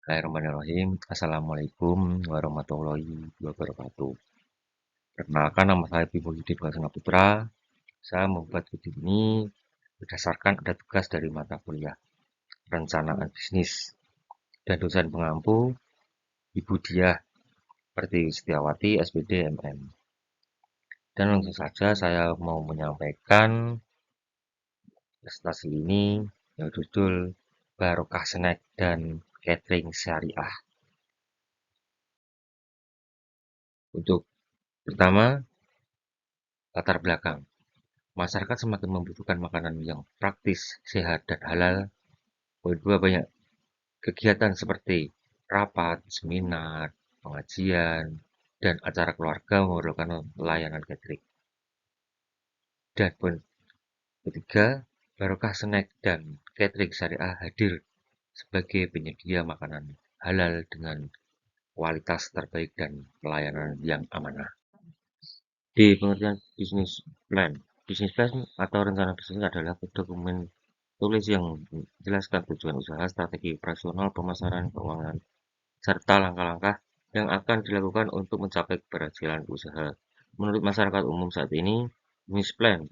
Bismillahirrahmanirrahim. Assalamualaikum warahmatullahi wabarakatuh. Perkenalkan, nama saya Bimo Yudi Prasetya Putra. Saya membuat video ini berdasarkan ada tugas dari mata kuliah perencanaan bisnis dan dosen pengampu Ibu Diah Pertiwi Setiawati SPD MM. Dan langsung saja saya mau menyampaikan presentasi ini yang judul Barokah Snack dan Catering Syariah. Untuk pertama, latar belakang. Masyarakat semakin membutuhkan makanan yang praktis, sehat, dan halal. Poin dua, banyak kegiatan seperti rapat, seminar, pengajian, dan acara keluarga memerlukan layanan catering. Dan poin ketiga, barokah snack dan catering syariah hadir sebagai penyedia makanan halal dengan kualitas terbaik dan pelayanan yang amanah. Di pengertian bisnis plan. Bisnis plan atau rencana bisnis adalah dokumen tulis yang menjelaskan tujuan usaha, strategi operasional, pemasaran, keuangan, serta langkah-langkah yang akan dilakukan untuk mencapai keberhasilan usaha. Menurut masyarakat umum saat ini, bisnis plan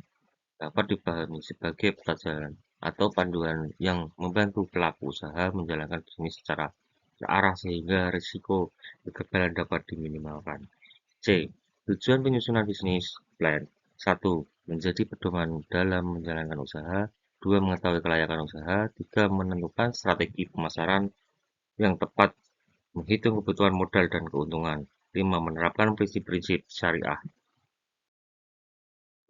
dapat dipahami sebagai peta jalan atau panduan yang membantu pelaku usaha menjalankan bisnis secara terarah sehingga risiko kegagalan dapat diminimalkan. C. Tujuan penyusunan bisnis plan. 1. Menjadi pedoman dalam menjalankan usaha. 2. Mengetahui kelayakan usaha. 3. Menentukan strategi pemasaran yang tepat. Menghitung kebutuhan modal dan keuntungan. 5. Menerapkan prinsip-prinsip syariah.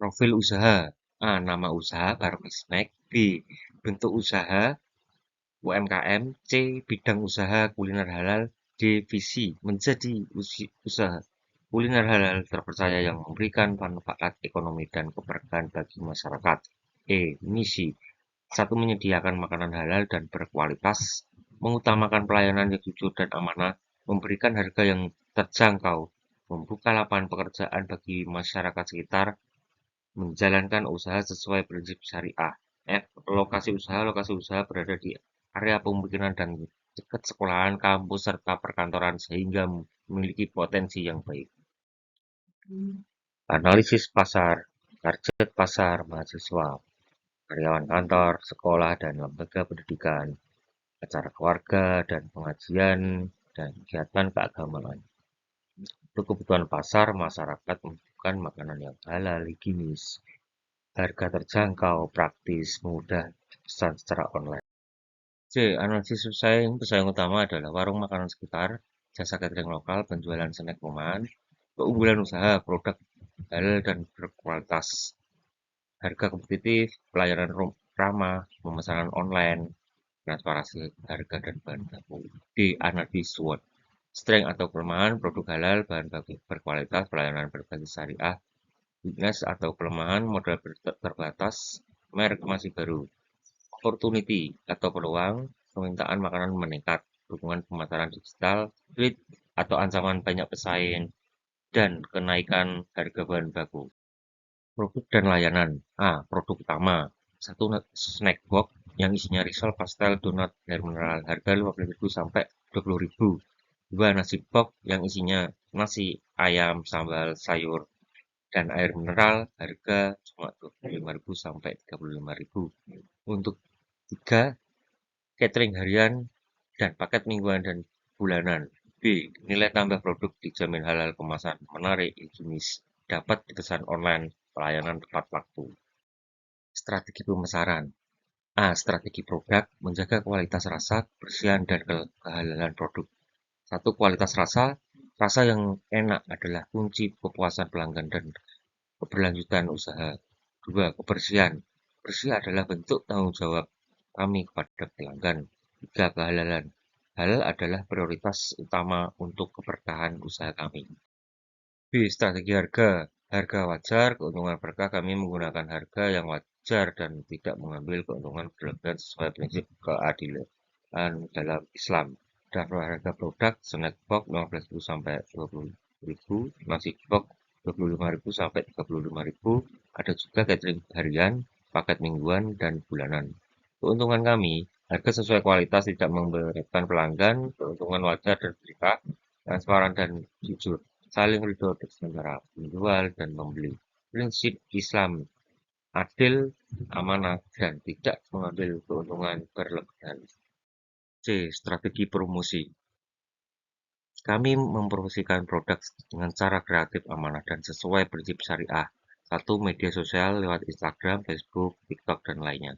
Profil usaha. A. Nama usaha Barokah Snack. B. Bentuk usaha UMKM. C. Bidang usaha kuliner halal. D. Visi menjadi usaha kuliner halal terpercaya yang memberikan manfaat ekonomi dan keberkahan bagi masyarakat. E. Misi. 1. Menyediakan makanan halal dan berkualitas, mengutamakan pelayanan yang jujur dan amanah, memberikan harga yang terjangkau, membuka lapangan pekerjaan bagi masyarakat sekitar, menjalankan usaha sesuai prinsip syariah. F. Lokasi usaha berada di area pemukiman dan dekat sekolahan, kampus, serta perkantoran sehingga memiliki potensi yang baik. Analisis pasar, target pasar mahasiswa, karyawan kantor, sekolah, dan lembaga pendidikan, acara keluarga dan pengajian, dan kegiatan keagamaan. Untuk kebutuhan pasar, masyarakat membutuhkan makanan yang halal, higienis, harga terjangkau, praktis, mudah dipesan secara online. C. Analisis pesaing utama adalah warung makanan sekitar, jasa catering lokal, penjualan snack rumahan, keunggulan usaha, produk halal dan berkualitas, harga kompetitif, pelayanan ramah, pemesanan online, transparansi harga dan bahan baku. D. Analisis SWOT. Strength atau kelemahan, produk halal, bahan baku berkualitas, pelayanan berbasis syariah. Weakness atau kelemahan, modal terbatas, merek masih baru. Opportunity atau peluang, permintaan makanan meningkat, dukungan pemasaran digital, threat atau ancaman banyak pesaing, dan kenaikan harga bahan baku. Produk dan layanan. A. Produk utama. 1. Snack box yang isinya risol, pastel, donat, air mineral. Harga Rp15.000 sampai Rp20.000. 2. Nasi box yang isinya nasi, ayam, sambal, sayur, dan air mineral. Harga cuma Rp25.000 sampai Rp35.000. Untuk 3. Catering harian dan paket mingguan dan bulanan. B. Nilai tambah produk dijamin halal, kemasan menarik, higienis, dapat dipesan online, pelayanan tepat waktu. Strategi pemasaran. A. Strategi produk, menjaga kualitas rasa, kebersihan, dan kehalalan produk. 1. Kualitas rasa. Rasa yang enak adalah kunci kepuasan pelanggan dan keberlanjutan usaha. 2. Kebersihan. Bersih adalah bentuk tanggung jawab kami kepada pelanggan. 3. Kehalalan. Halal adalah prioritas utama untuk keberkahan usaha kami. B. Strategi harga. Harga wajar, keuntungan berkah. Kami menggunakan harga yang wajar dan tidak mengambil keuntungan berlebihan sesuai prinsip keadilan dalam Islam. Daftar harga produk, snack box Rp15.000 sampai Rp20.000, nasi box Rp25.000 sampai Rp35.000. Ada juga catering harian, paket mingguan, dan bulanan. Keuntungan kami, Harga sesuai kualitas, tidak memberatkan pelanggan, keuntungan wajar dan berkah, transparan dan jujur, saling ridho antara penjual dan pembeli. Prinsip Islam adil, amanah, dan tidak mengambil keuntungan berlebihan. C. Strategi promosi. Kami mempromosikan produk dengan cara kreatif, amanah, dan sesuai prinsip syariah. Satu, media sosial lewat Instagram, Facebook, TikTok, dan lainnya.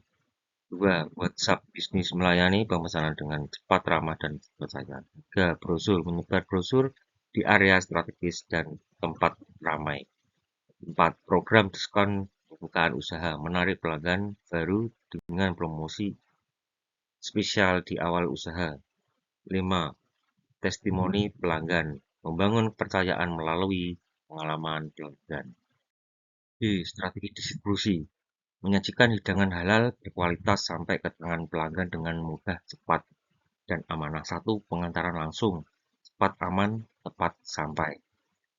Dua, WhatsApp bisnis melayani pemesanan dengan cepat, ramah, dan percaya. Tiga, brosur menyebar brosur di area strategis dan tempat ramai. Empat, program diskon pembukaan usaha menarik pelanggan baru dengan promosi spesial di awal usaha. Lima, testimoni pelanggan membangun kepercayaan melalui pengalaman pelanggan. D. Strategi distribusi menyajikan hidangan halal berkualitas sampai ke tangan pelanggan dengan mudah, cepat, dan amanah. Satu, pengantaran langsung, cepat, aman, tepat sampai.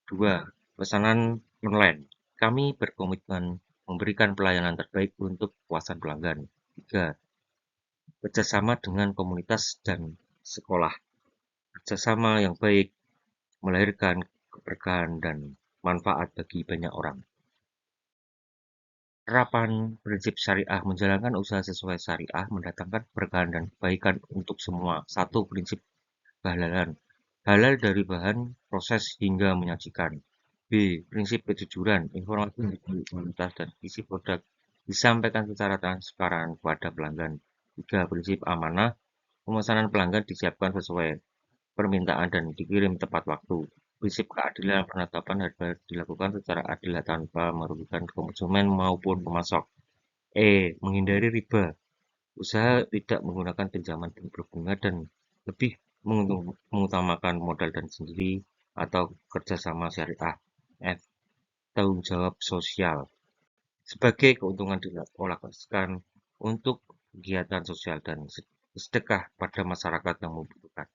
Dua, pesanan online. Kami berkomitmen memberikan pelayanan terbaik untuk kepuasan pelanggan. Tiga, kerjasama dengan komunitas dan sekolah. Kerjasama yang baik melahirkan keberkahan dan manfaat bagi banyak orang. Penerapan prinsip syariah menjalankan usaha sesuai syariah mendatangkan keberkahan dan kebaikan untuk semua. Satu, prinsip kehalalan. Halal dari bahan, proses, hingga menyajikan. B. Prinsip kejujuran. Informasi kualitas dan isi produk disampaikan secara transparan kepada pelanggan. Tiga, prinsip amanah. Pemesanan pelanggan disiapkan sesuai permintaan dan dikirim tepat waktu. Prinsip keadilan penetapan harga dilakukan secara adil tanpa merugikan konsumen maupun pemasok. E. Menghindari riba. Usaha tidak menggunakan pinjaman berbunga dan lebih mengutamakan modal dan sendiri atau kerjasama syariah. F. Tanggung jawab sosial. Sebagai keuntungan dialokasikan untuk kegiatan sosial dan sedekah pada masyarakat yang membutuhkan.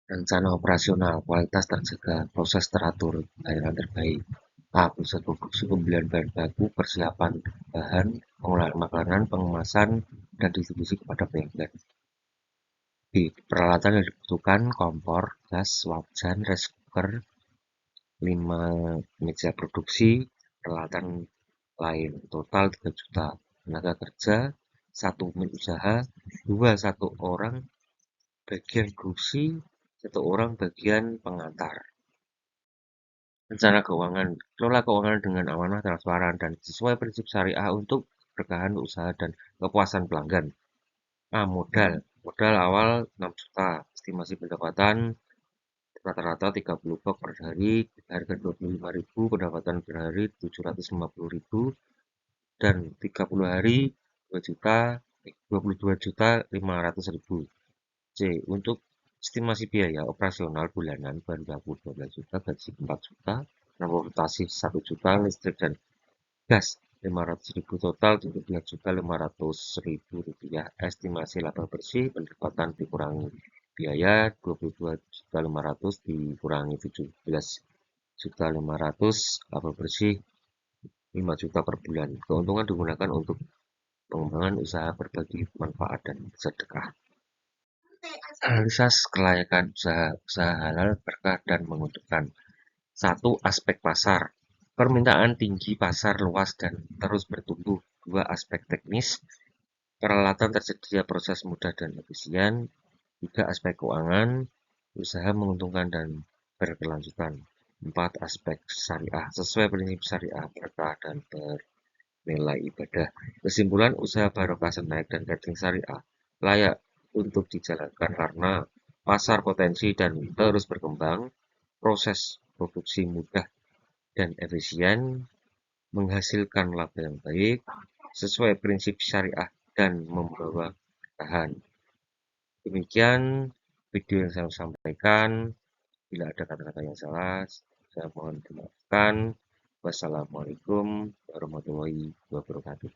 Rencana operasional, kualitas terjaga, proses teratur, layanan terbaik. A. Proses produksi, pembelian bahan baku, persiapan bahan, pengolahan makanan, pengemasan, dan distribusi kepada pelanggan. B. Peralatan yang dibutuhkan, kompor, gas, wajan, rice cooker, 5 meja produksi, peralatan lain. Total 3 juta. Tenaga kerja, 1 unit usaha, 2 1 orang bagian kursi, 1 orang bagian pengantar. Rencana keuangan, kelola keuangan dengan amanah, transparan, dan sesuai prinsip syariah untuk keberkahan usaha dan kepuasan pelanggan. A. Modal. Modal awal 6 juta. Estimasi pendapatan rata-rata 30 box per hari, harga 25.000, pendapatan per hari 750.000, dan 30 hari 2 juta, 22.500.000. C. Untuk estimasi biaya operasional bulanan, bahan baku 12 juta, gaji 4 juta, transportasi 1 juta, listrik dan gas 500.000, total 17.500.000 rupiah. Estimasi laba bersih pendapatan dikurangi biaya 22.500 dikurangi 17.500, laba bersih 5 juta per bulan. Keuntungan digunakan untuk pengembangan usaha, berbagi manfaat, dan sedekah. Analisis kelayakan usaha halal, berkah, dan menguntungkan. 1. Aspek pasar. Permintaan tinggi, pasar luas dan terus bertumbuh. 2. Aspek teknis. Peralatan tersedia, proses mudah dan efisien. 3. Aspek keuangan. Usaha menguntungkan dan berkelanjutan. 4. Aspek syariah. Sesuai prinsip syariah, berkah dan bernilai ibadah. Kesimpulan, usaha barokah naik dan catering syariah layak untuk dijalankan karena pasar potensi dan terus berkembang, proses produksi mudah dan efisien, menghasilkan laba yang baik, sesuai prinsip syariah, dan membawa berkahan. Demikian video yang saya sampaikan. Bila ada kata-kata yang salah, saya mohon dimaafkan. Wassalamualaikum warahmatullahi wabarakatuh.